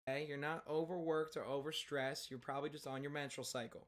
Okay? You're not overworked or overstressed. You're probably just on your menstrual cycle.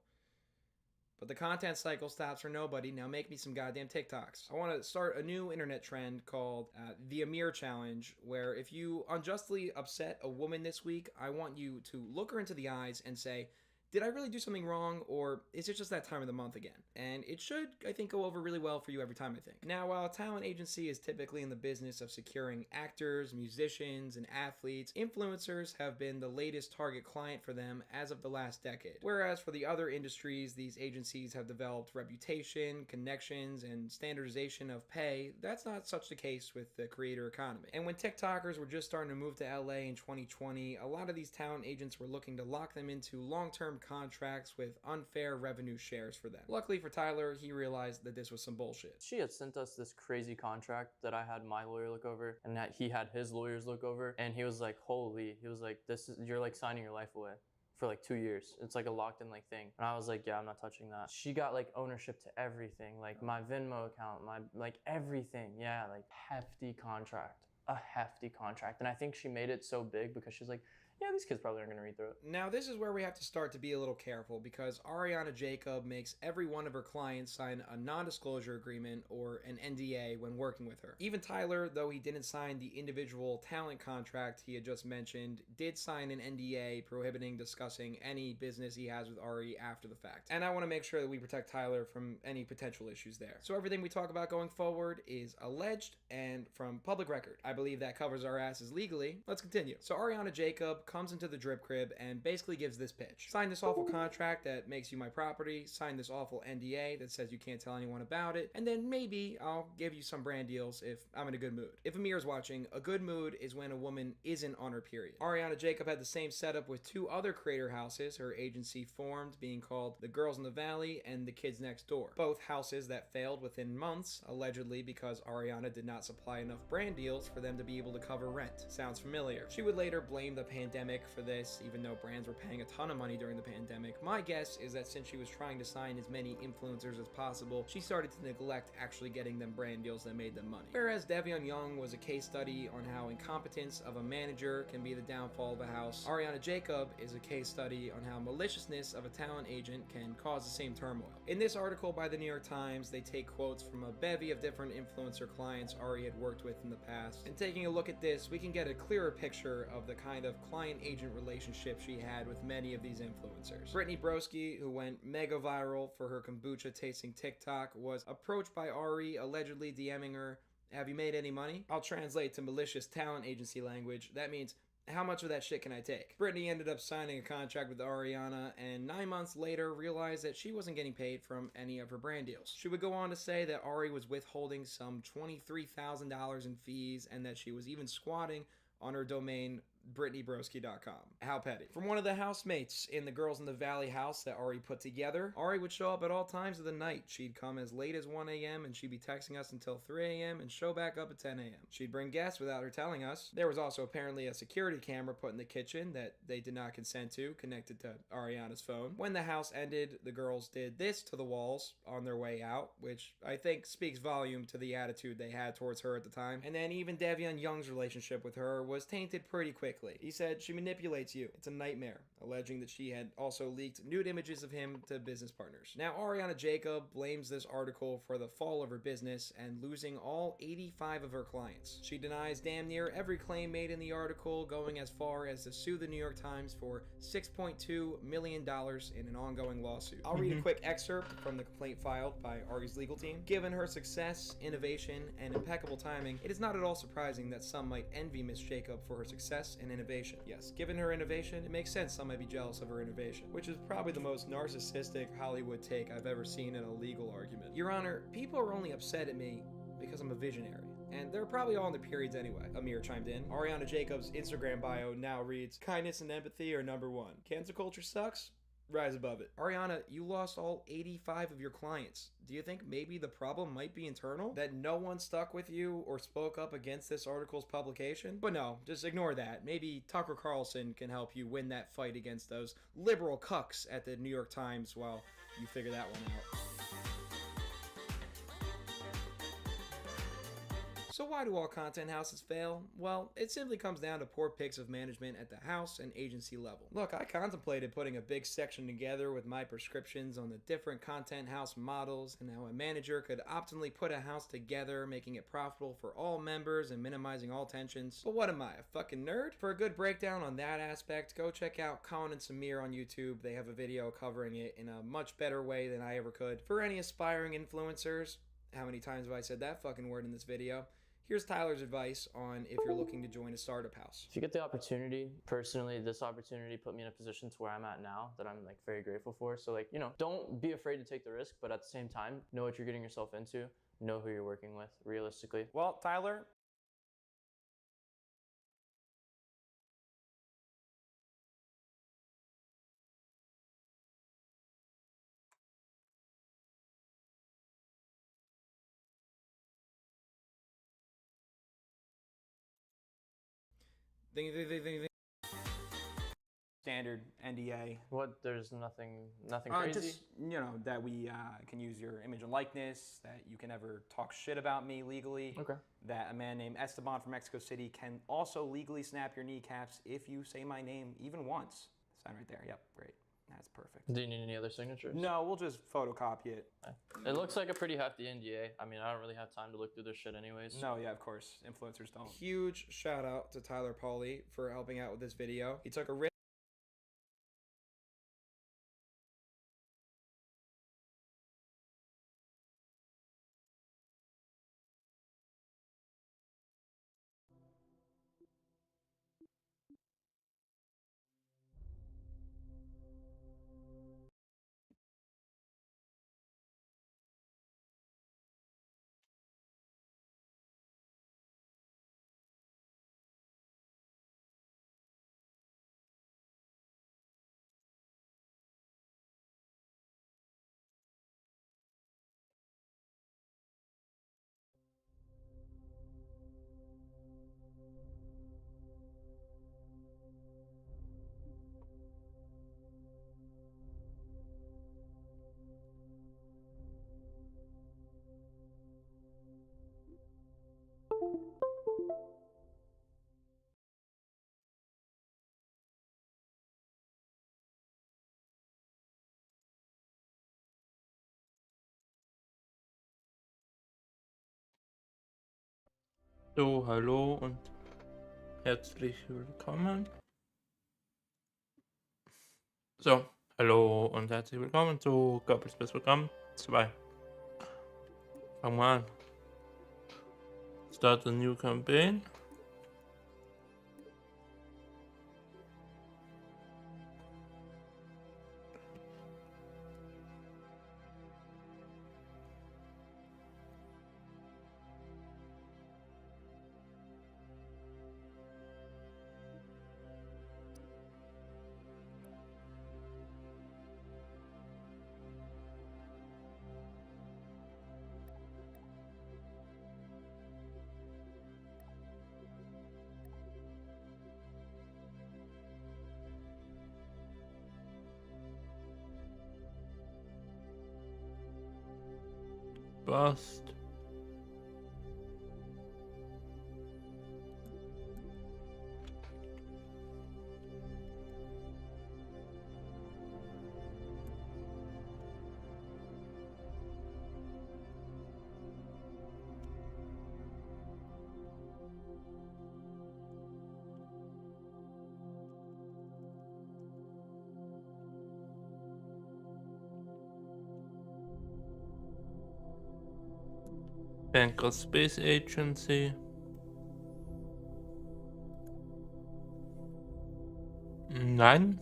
But the content cycle stops for nobody. Now make me some goddamn TikToks. I want to start a new internet trend called the Amir Challenge, where if you unjustly upset a woman this week, I want you to look her into the eyes and say, did I really do something wrong, or is it just that time of the month again? And it should, I think, go over really well for you every time, I think. Now, while a talent agency is typically in the business of securing actors, musicians, and athletes, influencers have been the latest target client for them as of the last decade. Whereas for the other industries, these agencies have developed reputation, connections, and standardization of pay. That's not such the case with the creator economy. And when TikTokers were just starting to move to LA in 2020, a lot of these talent agents were looking to lock them into long-term contracts with unfair revenue shares for them. Luckily for Tyler, he realized that this was some bullshit. She had sent us this crazy contract that I had my lawyer look over and that he had his lawyers look over, and he was like, holy, he was like, you're like signing your life away for like 2 years. It's like a locked in like thing. And I was like, yeah, I'm not touching that. She got like ownership to everything, like my Venmo account, my like everything. Yeah, like hefty contract, a hefty contract. And I think she made it so big because she's like, yeah, these kids probably aren't going to read through it. Now, this is where we have to start to be a little careful because Ariana Jacob makes every one of her clients sign a non-disclosure agreement or an NDA when working with her. Even Tyler, though he didn't sign the individual talent contract he had just mentioned, did sign an NDA prohibiting discussing any business he has with Ari after the fact. And I want to make sure that we protect Tyler from any potential issues there. So everything we talk about going forward is alleged and from public record. I believe that covers our asses legally. Let's continue. So Ariana Jacob comes into the drip crib and basically gives this pitch. Sign this awful contract that makes you my property, sign this awful NDA that says you can't tell anyone about it, and then maybe I'll give you some brand deals if I'm in a good mood. If Amir's watching, a good mood is when a woman isn't on her period. Ariana Jacob had the same setup with two other creator houses her agency formed, being called The Girls in the Valley and The Kids Next Door. Both houses that failed within months, allegedly because Ariana did not supply enough brand deals for them to be able to cover rent. Sounds familiar. She would later blame the pandemic for this, even though brands were paying a ton of money during the pandemic. My guess is that since she was trying to sign as many influencers as possible, she started to neglect actually getting them brand deals that made them money. Whereas Devion Young was a case study on how incompetence of a manager can be the downfall of a house, Ariana Jacob is a case study on how maliciousness of a talent agent can cause the same turmoil. In this article by the New York Times, they take quotes from a bevy of different influencer clients Ari had worked with in the past. And taking a look at this, we can get a clearer picture of the kind of client-agent relationship she had with many of these influencers. Brittany Broski, who went mega viral for her kombucha tasting TikTok, was approached by Ari, allegedly DMing her, "Have you made any money?" I'll translate to malicious talent agency language. That means, how much of that shit can I take? Brittany ended up signing a contract with Ariana and 9 months later realized that she wasn't getting paid from any of her brand deals. She would go on to say that Ari was withholding some $23,000 in fees and that she was even squatting on her domain BrittanyBroski.com. How petty. From one of the housemates in the Girls in the Valley house that Ari put together, Ari would show up at all times of the night. She'd come as late as 1 a.m. and she'd be texting us until 3 a.m. and show back up at 10 a.m. She'd bring guests without her telling us. There was also apparently a security camera put in the kitchen that they did not consent to, connected to Ariana's phone. When the house ended, the girls did this to the walls on their way out, which I think speaks volume to the attitude they had towards her at the time. And then even Devion Young's relationship with her was tainted pretty quickly. He said, "She manipulates you. It's a nightmare," alleging that she had also leaked nude images of him to business partners. Now, Ariana Jacob blames this article for the fall of her business and losing all 85 of her clients. She denies damn near every claim made in the article, going as far as to sue the New York Times for $6.2 million in an ongoing lawsuit. I'll read a quick excerpt from the complaint filed by Ari's legal team. Given her success, innovation, and impeccable timing, it is not at all surprising that some might envy Miss Jacob for her success and innovation. Yes, given her innovation, it makes sense some might be jealous of her innovation, which is probably the most narcissistic Hollywood take I've ever seen in a legal argument. Your Honor, people are only upset at me because I'm a visionary. And they're probably all in their periods anyway. Amir chimed in. Ariana Jacob's Instagram bio now reads, "Kindness and empathy are number one. Cancel culture sucks? Rise above it." Ariana, you lost all 85 of your clients. Do you think maybe the problem might be internal? That no one stuck with you or spoke up against this article's publication? But no, just ignore that. Maybe Tucker Carlson can help you win that fight against those liberal cucks at the New York Times while you figure that one out. So why do all content houses fail? Well, it simply comes down to poor picks of management at the house and agency level. Look, I contemplated putting a big section together with my prescriptions on the different content house models and how a manager could optimally put a house together, making it profitable for all members and minimizing all tensions. But what am I, a fucking nerd? For a good breakdown on that aspect, go check out Colin and Samir on YouTube. They have a video covering it in a much better way than I ever could. For any aspiring influencers, how many times have I said that fucking word in this video? Here's Tyler's advice on if you're looking to join a startup house. If you get the opportunity, personally, this opportunity put me in a position to where I'm at now that I'm like very grateful for. So like, don't be afraid to take the risk, but at the same time, know what you're getting yourself into, know who you're working with realistically. Well, Tyler, standard NDA. What? There's nothing crazy? Just, that we can use your image and likeness, that you can never talk shit about me legally. Okay. That a man named Esteban from Mexico City can also legally snap your kneecaps if you say my name even once. Sign right there. Yep, great. That's perfect. Do you need any other signatures? No, we'll just photocopy it. Okay. It looks like a pretty hefty NDA. I mean, I don't really have time to look through this shit anyways. No, yeah, of course. Influencers don't. Huge shout out to Tyler Pauly for helping out with this video. He took a risk. So, hallo und herzlich willkommen. So, hallo und herzlich willkommen zu KSP Programm 2. Fangen wir an. Start a new campaign. Passt. Banker Space Agency. Nein.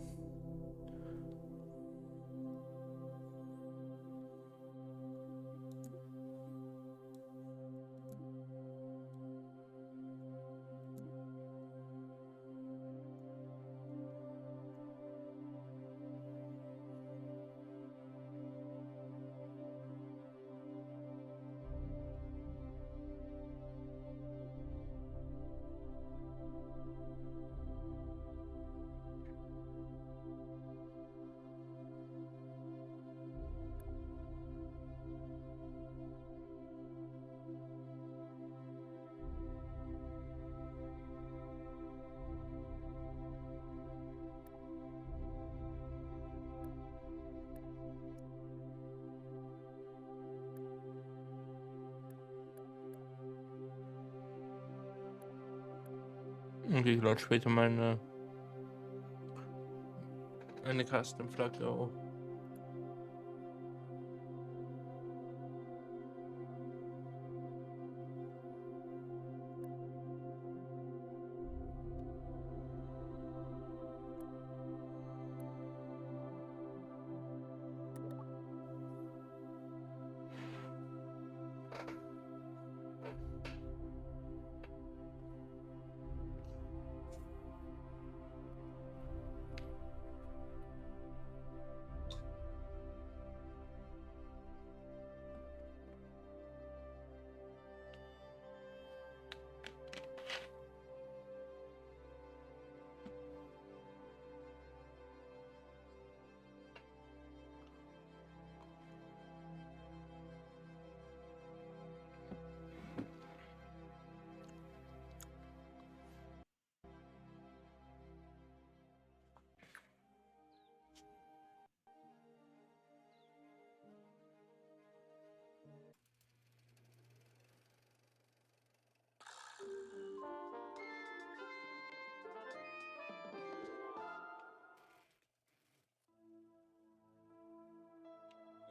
Und ich lade später eine Custom-Flagge auf.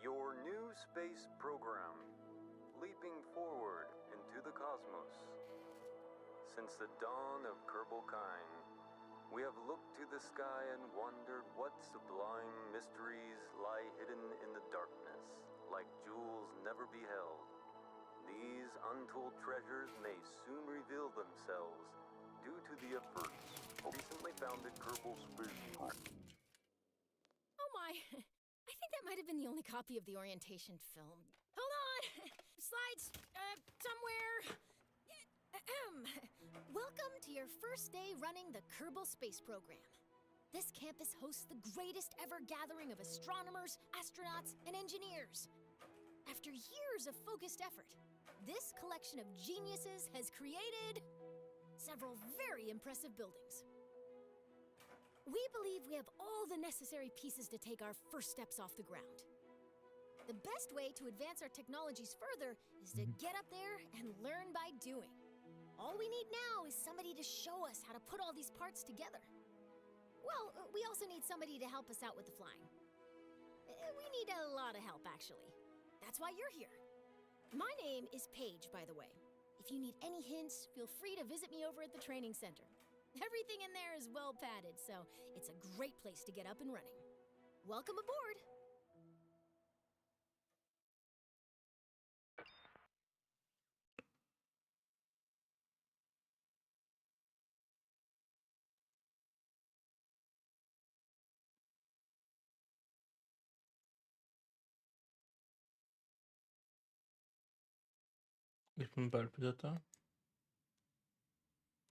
Your new space program, leaping forward into the cosmos. Since the dawn of Kerbal-Kine, we have looked to the sky and wondered what sublime mysteries lie hidden in the darkness, like jewels never beheld. These untold treasures may soon reveal themselves due to the efforts of recently founded Kerbal Spaceport. Oh my! I think that might have been the only copy of the orientation film. Hold on! Slides, somewhere. Welcome to your first day running the Kerbal Space Program. This campus hosts the greatest ever gathering of astronomers, astronauts, and engineers. After years of focused effort, this collection of geniuses has created several very impressive buildings. We believe we have all the necessary pieces to take our first steps off the ground. The best way to advance our technologies further is to get up there and learn by doing. All we need now is somebody to show us how to put all these parts together. Well, we also need somebody to help us out with the flying. We need a lot of help, actually. That's why you're here. My name is Paige, by the way. If you need any hints, feel free to visit me over at the training center. Everything in there is well padded, so it's a great place to get up and running. Welcome aboard! Ich bin bald wieder da.